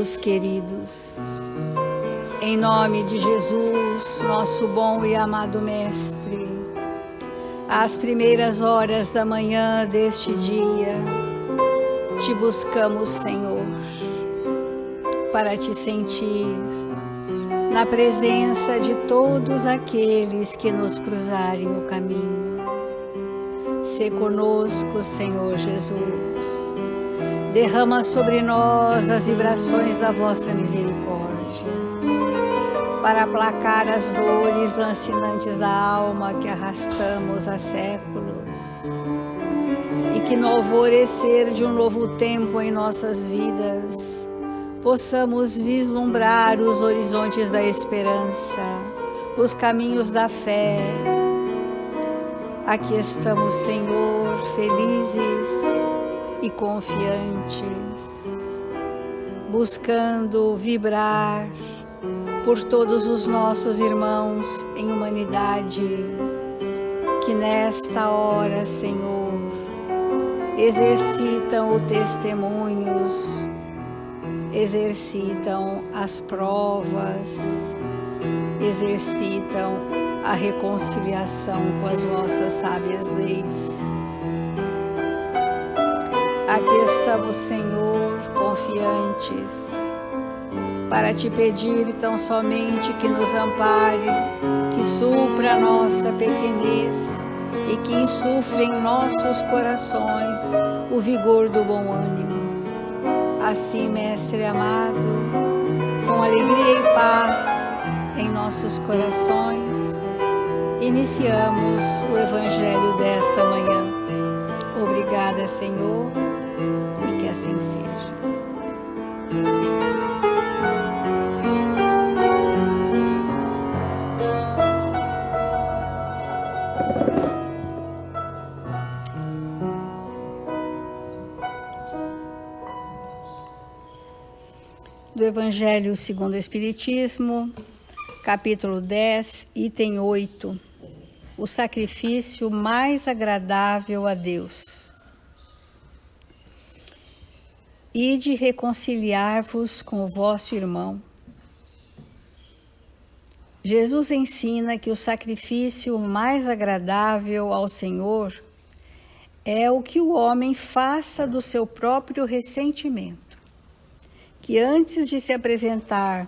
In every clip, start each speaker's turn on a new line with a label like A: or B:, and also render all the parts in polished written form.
A: Filhos queridos, em nome de Jesus, nosso bom e amado Mestre, às primeiras horas da manhã deste dia, te buscamos, Senhor, para te sentir na presença de todos aqueles que nos cruzarem o caminho. Sê conosco, Senhor Jesus. Derrama sobre nós as vibrações da vossa misericórdia, para aplacar as dores lancinantes da alma que arrastamos há séculos, e que no alvorecer de um novo tempo em nossas vidas, possamos vislumbrar os horizontes da esperança, os caminhos da fé. Aqui estamos, Senhor, felizes e confiantes, buscando vibrar por todos os nossos irmãos em humanidade, que nesta hora, Senhor, exercitam o testemunhos, exercitam as provas, exercitam a reconciliação com as vossas sábias leis. Aqui estamos, Senhor, confiantes, para te pedir tão somente que nos ampare, que supra a nossa pequenez e que insufle em nossos corações o vigor do bom ânimo. Assim, Mestre amado, com alegria e paz em nossos corações, iniciamos o Evangelho desta manhã. Obrigada, Senhor, e que assim seja. Do Evangelho segundo o Espiritismo, capítulo 10, item 8. O sacrifício mais agradável a Deus. Ide reconciliar-vos com o vosso irmão. Jesus ensina que o sacrifício mais agradável ao Senhor é o que o homem faça do seu próprio ressentimento, que antes de se apresentar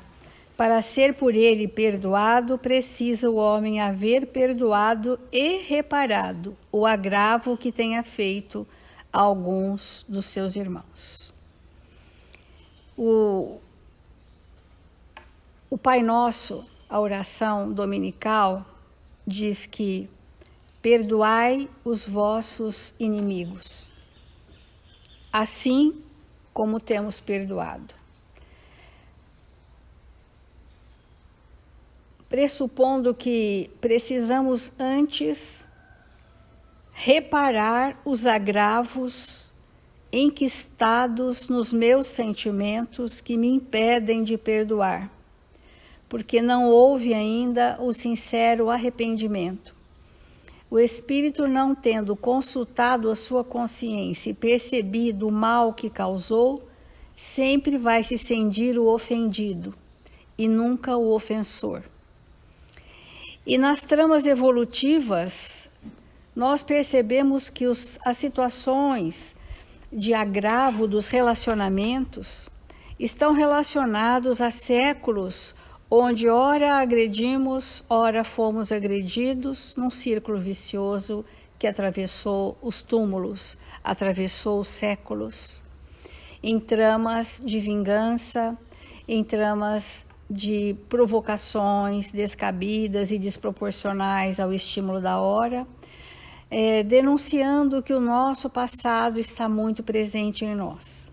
A: para ser por ele perdoado, precisa o homem haver perdoado e reparado o agravo que tenha feito a alguns dos seus irmãos. O Pai Nosso, a oração dominical, diz que perdoai os vossos inimigos, assim como temos perdoado. Pressupondo que precisamos antes reparar os agravos enquistados nos meus sentimentos que me impedem de perdoar, porque não houve ainda o sincero arrependimento. O espírito, não tendo consultado a sua consciência e percebido o mal que causou, sempre vai se sentir o ofendido e nunca o ofensor. E nas tramas evolutivas, nós percebemos que as situações de agravo dos relacionamentos estão relacionados a séculos onde ora agredimos, ora fomos agredidos, num círculo vicioso que atravessou os túmulos, atravessou os séculos, em tramas de vingança, em tramas de provocações descabidas e desproporcionais ao estímulo da hora, denunciando que o nosso passado está muito presente em nós.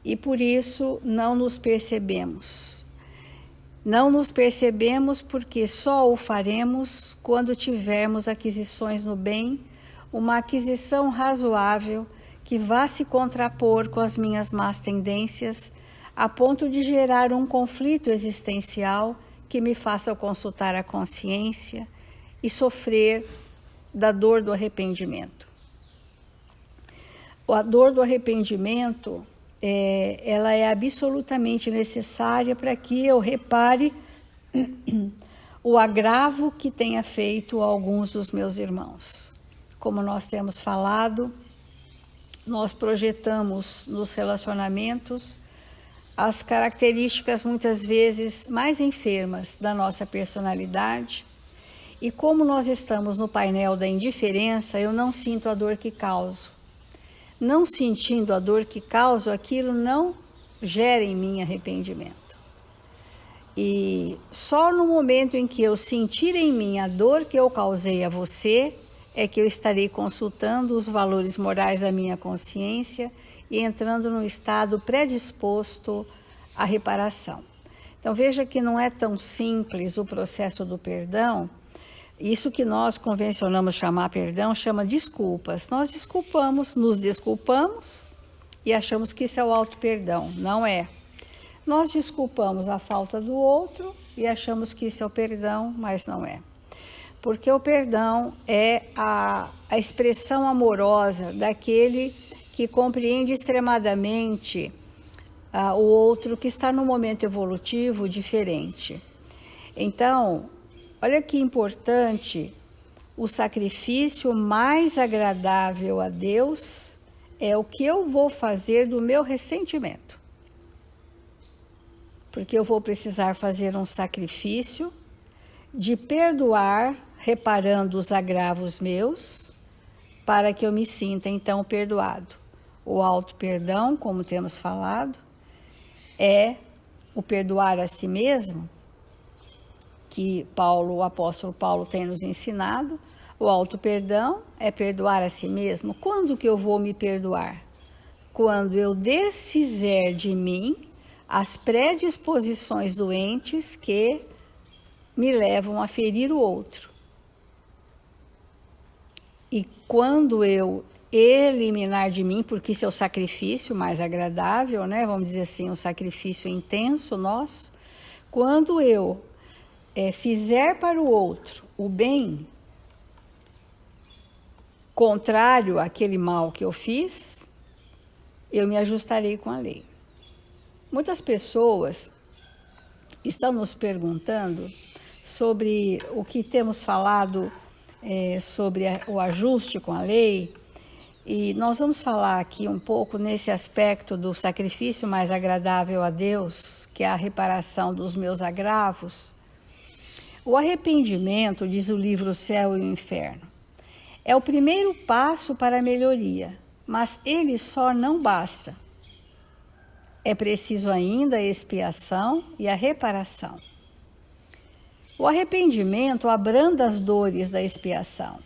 A: E por isso não nos percebemos. Não nos percebemos porque só o faremos quando tivermos aquisições no bem, uma aquisição razoável que vá se contrapor com as minhas más tendências, a ponto de gerar um conflito existencial que me faça consultar a consciência e sofrer da dor do arrependimento. A dor do arrependimento ela é absolutamente necessária para que eu repare o agravo que tenha feito a alguns dos meus irmãos. Como nós temos falado, nós projetamos nos relacionamentos as características muitas vezes mais enfermas da nossa personalidade, e como nós estamos no painel da indiferença, eu não sinto a dor que causo. Não sentindo a dor que causo, aquilo não gera em mim arrependimento. E só no momento em que eu sentir em mim a dor que eu causei a você, é que eu estarei consultando os valores morais da minha consciência e entrando no estado predisposto à reparação. Então veja que não é tão simples o processo do perdão. Isso que nós convencionamos chamar perdão, chama desculpas. Nós desculpamos, nos desculpamos e achamos que isso é o auto-perdão. Não é. Nós desculpamos a falta do outro e achamos que isso é o perdão, mas não é. Porque o perdão é a expressão amorosa daquele que compreende extremadamente o outro que está num momento evolutivo diferente. Então, olha que importante, o sacrifício mais agradável a Deus é o que eu vou fazer do meu ressentimento. Porque eu vou precisar fazer um sacrifício de perdoar, reparando os agravos meus, para que eu me sinta então perdoado. O auto-perdão, como temos falado, é o perdoar a si mesmo, que o apóstolo Paulo tem nos ensinado. O auto-perdão é perdoar a si mesmo. Quando que eu vou me perdoar? Quando eu desfizer de mim as predisposições doentes que me levam a ferir o outro. E quando eu eliminar de mim, porque isso é o sacrifício mais agradável, né? Vamos dizer assim, um sacrifício intenso nosso. Quando eu fizer para o outro o bem contrário àquele mal que eu fiz, eu me ajustarei com a lei. Muitas pessoas estão nos perguntando sobre o que temos falado sobre o ajuste com a lei, e nós vamos falar aqui um pouco nesse aspecto do sacrifício mais agradável a Deus, que é a reparação dos meus agravos. O arrependimento, diz o livro O Céu e o Inferno, é o primeiro passo para a melhoria, mas ele só não basta. É preciso ainda a expiação e a reparação. O arrependimento abranda as dores da expiação.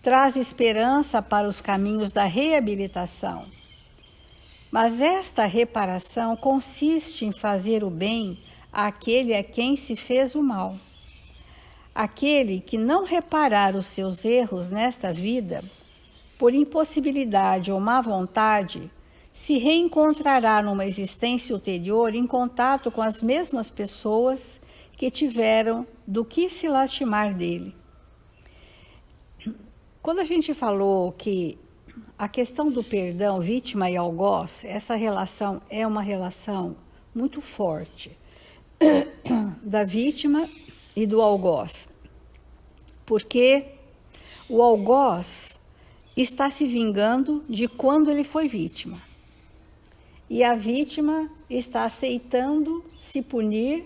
A: Traz esperança para os caminhos da reabilitação. Mas esta reparação consiste em fazer o bem àquele a quem se fez o mal. Aquele que não reparar os seus erros nesta vida, por impossibilidade ou má vontade, se reencontrará numa existência ulterior em contato com as mesmas pessoas que tiveram do que se lastimar dele. Quando a gente falou que a questão do perdão, vítima e algoz, essa relação é uma relação muito forte da vítima e do algoz, porque o algoz está se vingando de quando ele foi vítima. E a vítima está aceitando se punir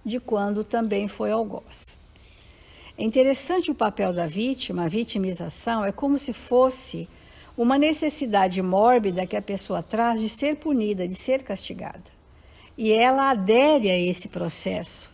A: de quando também foi algoz. É interessante o papel da vítima, a vitimização é como se fosse uma necessidade mórbida que a pessoa traz de ser punida, de ser castigada. E ela adere a esse processo.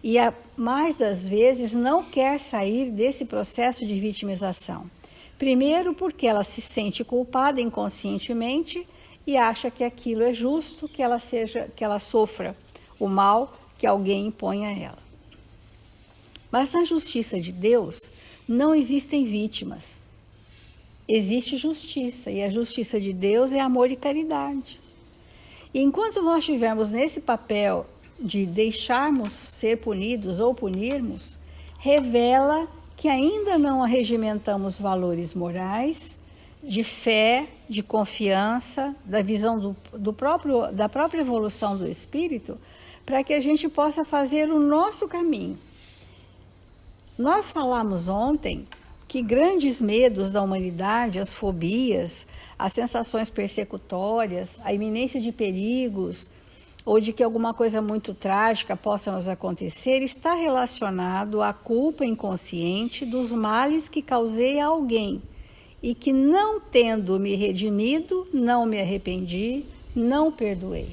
A: E mais das vezes não quer sair desse processo de vitimização. Primeiro porque ela se sente culpada inconscientemente e acha que aquilo é justo, que ela sofra o mal que alguém impõe a ela. Mas na justiça de Deus não existem vítimas. Existe justiça, e a justiça de Deus é amor e caridade. E enquanto nós estivermos nesse papel de deixarmos ser punidos ou punirmos, revela que ainda não arregimentamos valores morais de fé, de confiança, da visão da própria evolução do espírito, para que a gente possa fazer o nosso caminho. Nós falamos ontem que grandes medos da humanidade, as fobias, as sensações persecutórias, a iminência de perigos, ou de que alguma coisa muito trágica possa nos acontecer, está relacionado à culpa inconsciente dos males que causei a alguém e que, não tendo me redimido, não me arrependi, não perdoei.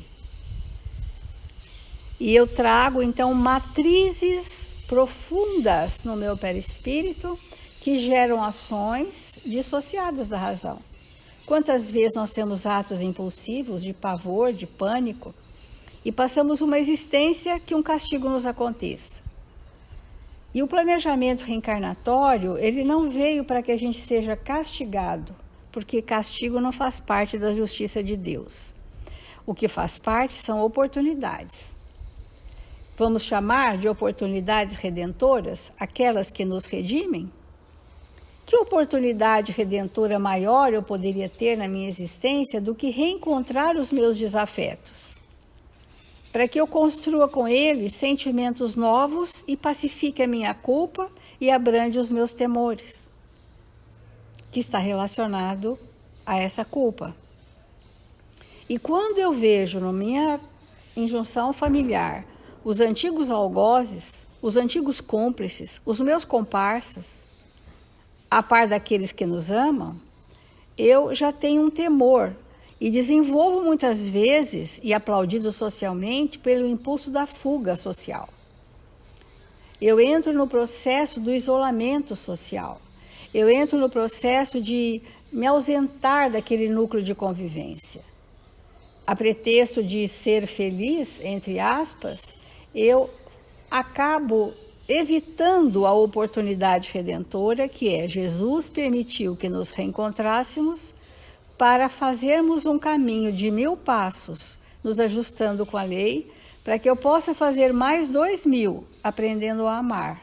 A: E eu trago, então, matrizes profundas no meu perispírito que geram ações dissociadas da razão. Quantas vezes nós temos atos impulsivos de pavor, de pânico, e passamos uma existência que um castigo nos aconteça. E o planejamento reencarnatório, ele não veio para que a gente seja castigado, porque castigo não faz parte da justiça de Deus. O que faz parte são oportunidades. Vamos chamar de oportunidades redentoras aquelas que nos redimem? Que oportunidade redentora maior eu poderia ter na minha existência do que reencontrar os meus desafetos? Para que eu construa com eles sentimentos novos e pacifique a minha culpa e abrande os meus temores, que está relacionado a essa culpa. E quando eu vejo na minha injunção familiar os antigos algozes, os antigos cúmplices, os meus comparsas, a par daqueles que nos amam, eu já tenho um temor e desenvolvo muitas vezes, e aplaudido socialmente, pelo impulso da fuga social. Eu entro no processo do isolamento social. Eu entro no processo de me ausentar daquele núcleo de convivência. A pretexto de ser feliz, entre aspas, eu acabo evitando a oportunidade redentora, que é Jesus permitiu que nos reencontrássemos para fazermos um caminho de 1000 passos, nos ajustando com a lei, para que eu possa fazer mais 2000, aprendendo a amar.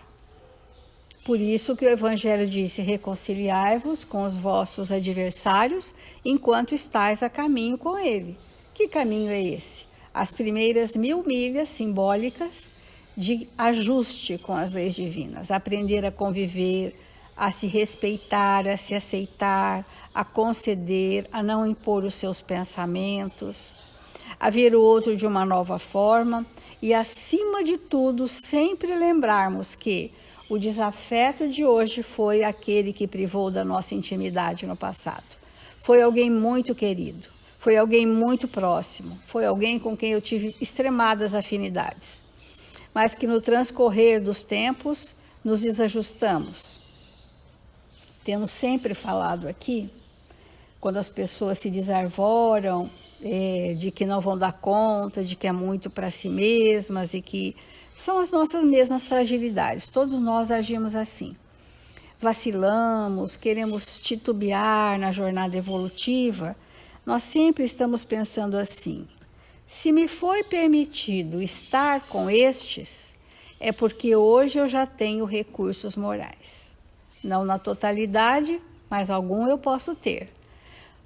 A: Por isso que o Evangelho disse: reconciliai-vos com os vossos adversários, enquanto estáis a caminho com ele. Que caminho é esse? As primeiras 1000 milhas simbólicas de ajuste com as leis divinas, aprender a conviver, a se respeitar, a se aceitar, a conceder, a não impor os seus pensamentos, a ver o outro de uma nova forma e, acima de tudo, sempre lembrarmos que o desafeto de hoje foi aquele que privou da nossa intimidade no passado. Foi alguém muito querido, foi alguém muito próximo, foi alguém com quem eu tive extremadas afinidades, mas que no transcorrer dos tempos nos desajustamos. Temos sempre falado aqui, quando as pessoas se desarvoram, de que não vão dar conta, de que é muito para si mesmas e que são as nossas mesmas fragilidades. Todos nós agimos assim. Vacilamos, queremos titubear na jornada evolutiva. Nós sempre estamos pensando assim: se me foi permitido estar com estes, é porque hoje eu já tenho recursos morais. Não na totalidade, mas algum eu posso ter.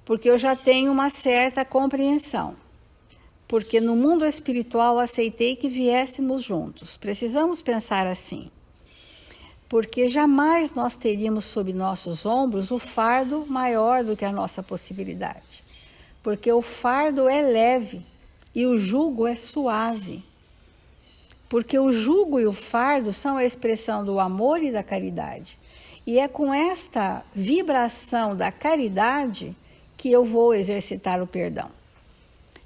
A: Porque eu já tenho uma certa compreensão. Porque no mundo espiritual aceitei que viéssemos juntos. Precisamos pensar assim. Porque jamais nós teríamos sob nossos ombros o fardo maior do que a nossa possibilidade. Porque o fardo é leve e o jugo é suave. Porque o jugo e o fardo são a expressão do amor e da caridade. E é com esta vibração da caridade que eu vou exercitar o perdão.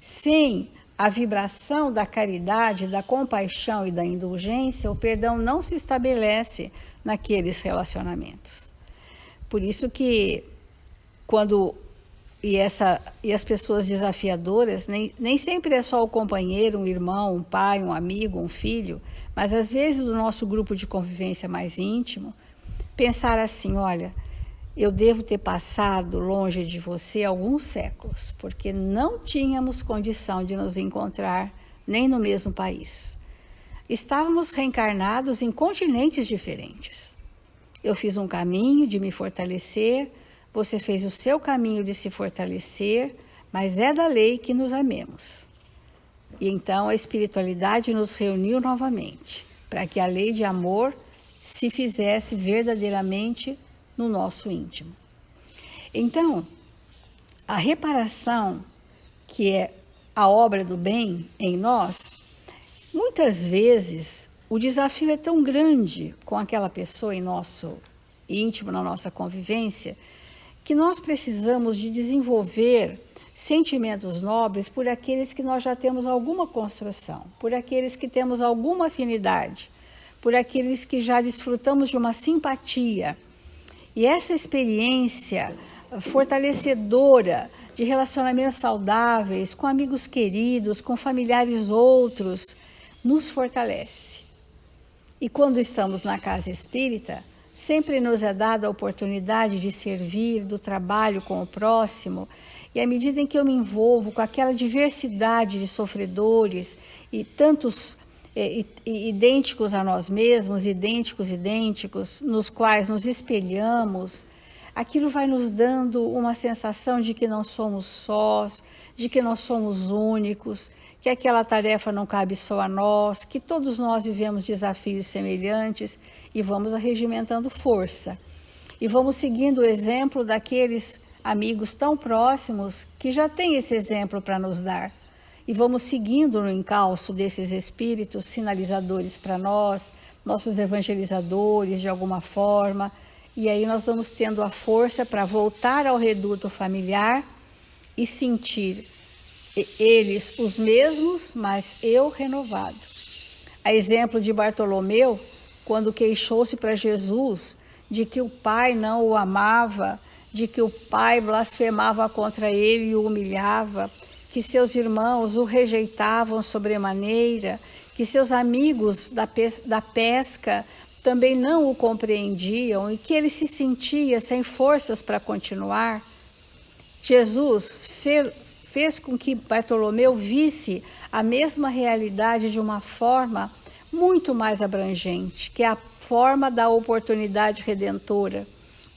A: Sem a vibração da caridade, da compaixão e da indulgência, o perdão não se estabelece naqueles relacionamentos. Por isso que e as pessoas desafiadoras, nem sempre é só o companheiro, um irmão, um pai, um amigo, um filho, mas às vezes do nosso grupo de convivência mais íntimo, pensar assim: olha, eu devo ter passado longe de você alguns séculos, porque não tínhamos condição de nos encontrar nem no mesmo país. Estávamos reencarnados em continentes diferentes. Eu fiz um caminho de me fortalecer, você fez o seu caminho de se fortalecer, mas é da lei que nos amemos. E então a espiritualidade nos reuniu novamente, para que a lei de amor se fizesse verdadeiramente no nosso íntimo. Então, a reparação, que é a obra do bem em nós, muitas vezes o desafio é tão grande com aquela pessoa em nosso íntimo, na nossa convivência, que nós precisamos de desenvolver sentimentos nobres por aqueles que nós já temos alguma construção, por aqueles que temos alguma afinidade, por aqueles que já desfrutamos de uma simpatia. E essa experiência fortalecedora de relacionamentos saudáveis, com amigos queridos, com familiares outros, nos fortalece. E quando estamos na casa espírita, sempre nos é dada a oportunidade de servir, do trabalho com o próximo, e à medida em que eu me envolvo com aquela diversidade de sofredores e tantos idênticos a nós mesmos, idênticos, nos quais nos espelhamos, aquilo vai nos dando uma sensação de que não somos sós, de que não somos únicos, que aquela tarefa não cabe só a nós, que todos nós vivemos desafios semelhantes e vamos arregimentando força. E vamos seguindo o exemplo daqueles amigos tão próximos que já têm esse exemplo para nos dar. E vamos seguindo no encalço desses espíritos sinalizadores para nós, nossos evangelizadores de alguma forma, e aí nós vamos tendo a força para voltar ao reduto familiar e sentir eles os mesmos, mas eu renovado. A exemplo de Bartolomeu, quando queixou-se para Jesus de que o pai não o amava, de que o pai blasfemava contra ele e o humilhava, que seus irmãos o rejeitavam sobremaneira, que seus amigos da pesca também não o compreendiam e que ele se sentia sem forças para continuar. Jesus fez com que Bartolomeu visse a mesma realidade de uma forma muito mais abrangente, que é a forma da oportunidade redentora,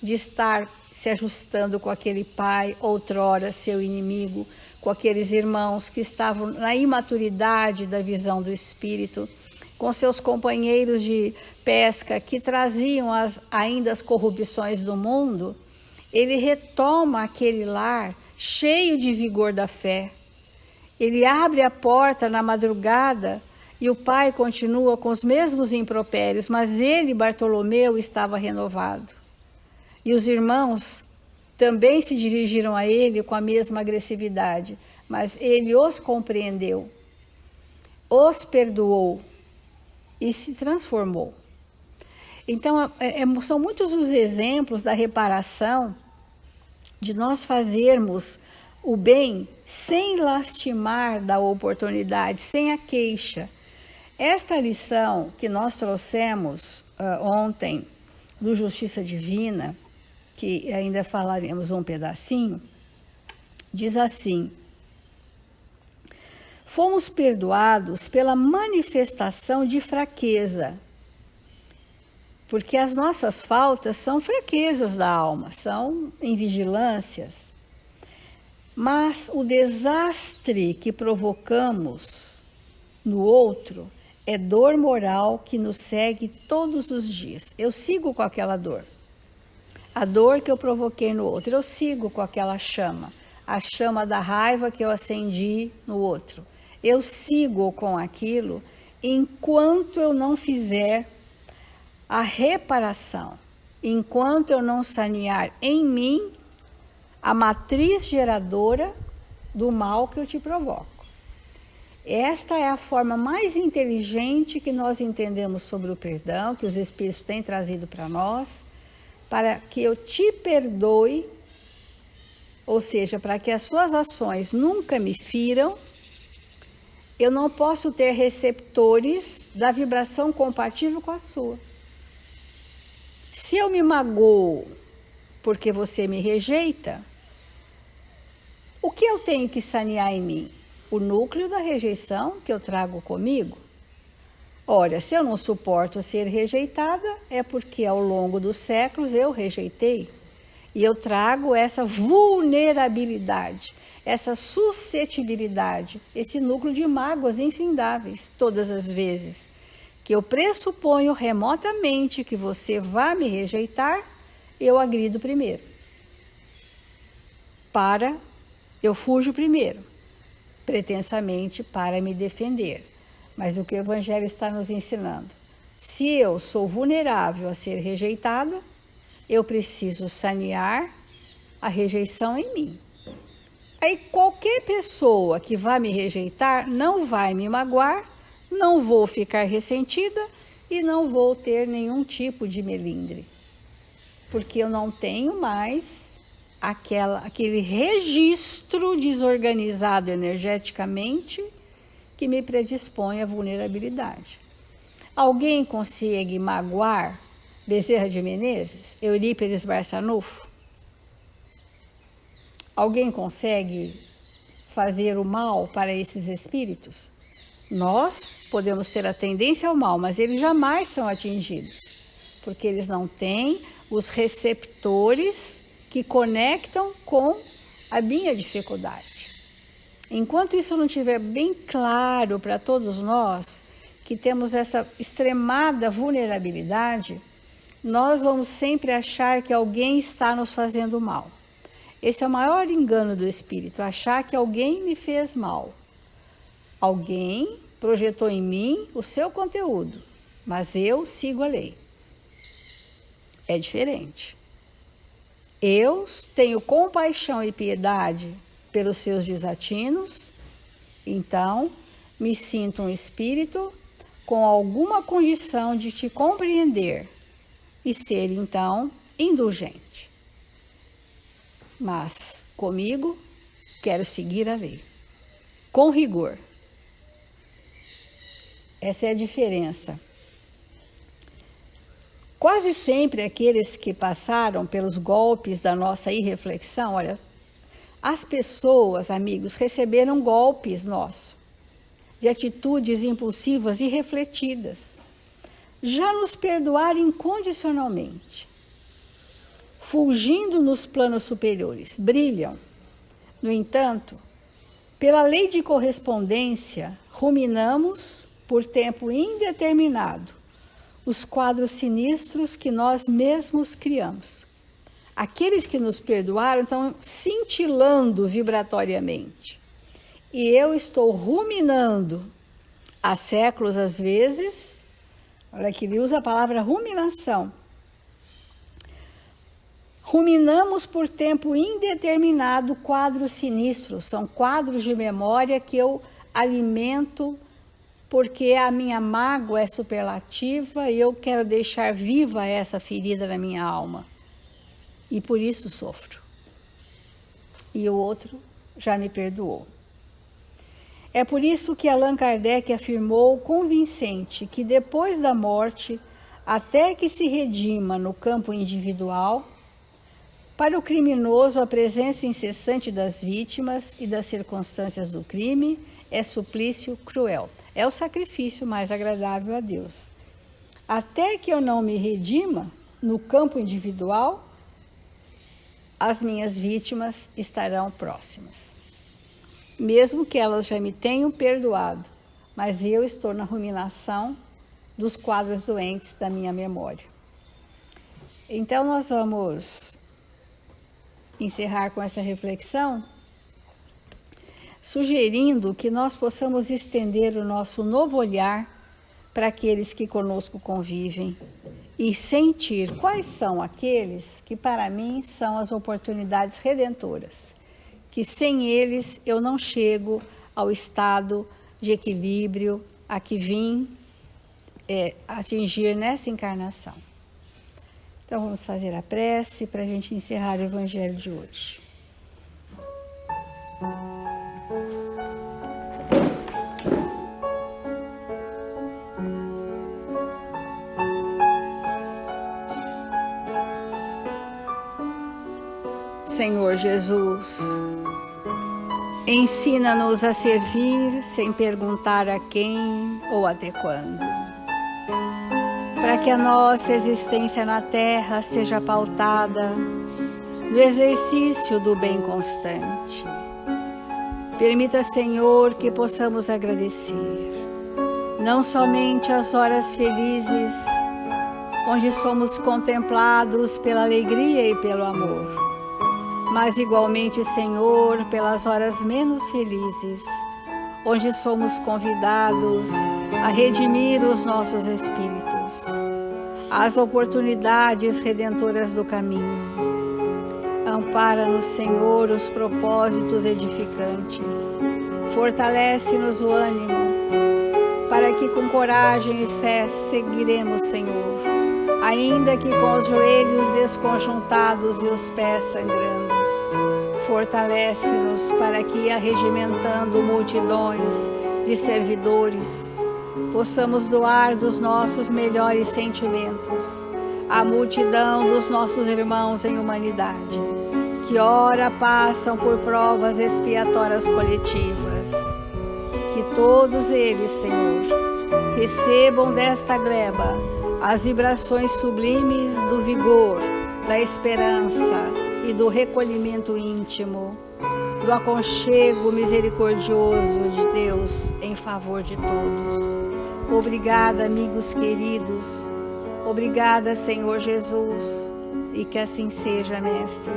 A: de estar se ajustando com aquele pai, outrora seu inimigo, com aqueles irmãos que estavam na imaturidade da visão do Espírito, com seus companheiros de pesca que traziam ainda as corrupções do mundo. Ele retoma aquele lar cheio de vigor da fé. Ele abre a porta na madrugada e o pai continua com os mesmos impropérios, mas ele, Bartolomeu, estava renovado. E os irmãos também se dirigiram a ele com a mesma agressividade, mas ele os compreendeu, os perdoou e se transformou. Então, são muitos os exemplos da reparação, de nós fazermos o bem sem lastimar da oportunidade, sem a queixa. Esta lição que nós trouxemos ontem do Justiça Divina, que ainda falaremos um pedacinho, diz assim: fomos perdoados pela manifestação de fraqueza, porque as nossas faltas são fraquezas da alma, são invigilâncias. Mas o desastre que provocamos no outro é dor moral que nos segue todos os dias. Eu sigo com aquela dor. A dor que eu provoquei no outro, eu sigo com aquela chama. A chama da raiva que eu acendi no outro. Eu sigo com aquilo enquanto eu não fizer a reparação, enquanto eu não sanear em mim a matriz geradora do mal que eu te provoco. Esta é a forma mais inteligente que nós entendemos sobre o perdão, que os Espíritos têm trazido para nós, para que eu te perdoe, ou seja, para que as suas ações nunca me firam. Eu não posso ter receptores da vibração compatível com a sua. Se eu me magoo porque você me rejeita, o que eu tenho que sanear em mim? O núcleo da rejeição que eu trago comigo? Ora, se eu não suporto ser rejeitada, é porque ao longo dos séculos eu rejeitei. E eu trago essa vulnerabilidade, essa suscetibilidade, esse núcleo de mágoas infindáveis, todas as vezes que eu pressuponho remotamente que você vai me rejeitar, eu agrido primeiro. Eu fujo primeiro, pretensamente para me defender. Mas o que o Evangelho está nos ensinando? Se eu sou vulnerável a ser rejeitada, eu preciso sanear a rejeição em mim. Aí qualquer pessoa que vai me rejeitar não vai me magoar, não vou ficar ressentida e não vou ter nenhum tipo de melindre. Porque eu não tenho mais aquele registro desorganizado energeticamente que me predispõe à vulnerabilidade. Alguém consegue magoar Bezerra de Menezes, Eurípides Barçanufo? Alguém consegue fazer o mal para esses espíritos? Nós podemos ter a tendência ao mal, mas eles jamais são atingidos, porque eles não têm os receptores que conectam com a minha dificuldade. Enquanto isso não estiver bem claro para todos nós, que temos essa extremada vulnerabilidade, nós vamos sempre achar que alguém está nos fazendo mal. Esse é o maior engano do espírito, achar que alguém me fez mal. Alguém projetou em mim o seu conteúdo, mas eu sigo a lei. É diferente. Eu tenho compaixão e piedade pelos seus desatinos, então me sinto um espírito com alguma condição de te compreender e ser, então, indulgente. Mas comigo quero seguir a lei, com rigor. Essa é a diferença. Quase sempre aqueles que passaram pelos golpes da nossa irreflexão, olha, as pessoas, amigos, receberam golpes nossos, de atitudes impulsivas e irrefletidas. Já nos perdoaram incondicionalmente, fulgindo nos planos superiores, brilham. No entanto, pela lei de correspondência, ruminamos por tempo indeterminado os quadros sinistros que nós mesmos criamos. Aqueles que nos perdoaram estão cintilando vibratoriamente. E eu estou ruminando há séculos, às vezes. Olha que ele usa a palavra ruminação. Ruminamos por tempo indeterminado quadros sinistros. São quadros de memória que eu alimento porque a minha mágoa é superlativa e eu quero deixar viva essa ferida na minha alma. E por isso sofro. E o outro já me perdoou. É por isso que Allan Kardec afirmou convincente que depois da morte, até que se redima no campo individual, para o criminoso a presença incessante das vítimas e das circunstâncias do crime é suplício cruel. É o sacrifício mais agradável a Deus. Até que eu não me redima no campo individual, as minhas vítimas estarão próximas. Mesmo que elas já me tenham perdoado, mas eu estou na ruminação dos quadros doentes da minha memória. Então nós vamos encerrar com essa reflexão, sugerindo que nós possamos estender o nosso novo olhar para aqueles que conosco convivem e sentir quais são aqueles que para mim são as oportunidades redentoras, que sem eles eu não chego ao estado de equilíbrio a que vim atingir nessa encarnação. Então vamos fazer a prece para a gente encerrar o Evangelho de hoje. Senhor Jesus, ensina-nos a servir sem perguntar a quem ou até quando, para que a nossa existência na Terra seja pautada no exercício do bem constante. Permita, Senhor, que possamos agradecer, não somente as horas felizes, onde somos contemplados pela alegria e pelo amor, mas igualmente, Senhor, pelas horas menos felizes, onde somos convidados a redimir os nossos espíritos, as oportunidades redentoras do caminho. Ampara-nos, Senhor, os propósitos edificantes, fortalece-nos o ânimo, para que com coragem e fé seguiremos, Senhor, ainda que com os joelhos desconjuntados e os pés sangrando. Fortalece-nos para que, arregimentando multidões de servidores, possamos doar dos nossos melhores sentimentos à multidão dos nossos irmãos em humanidade, que ora passam por provas expiatórias coletivas. Que todos eles, Senhor, recebam desta gleba as vibrações sublimes do vigor, da esperança e do recolhimento íntimo, do aconchego misericordioso de Deus em favor de todos. Obrigada, amigos queridos. Obrigada, Senhor Jesus, e que assim seja, Mestre.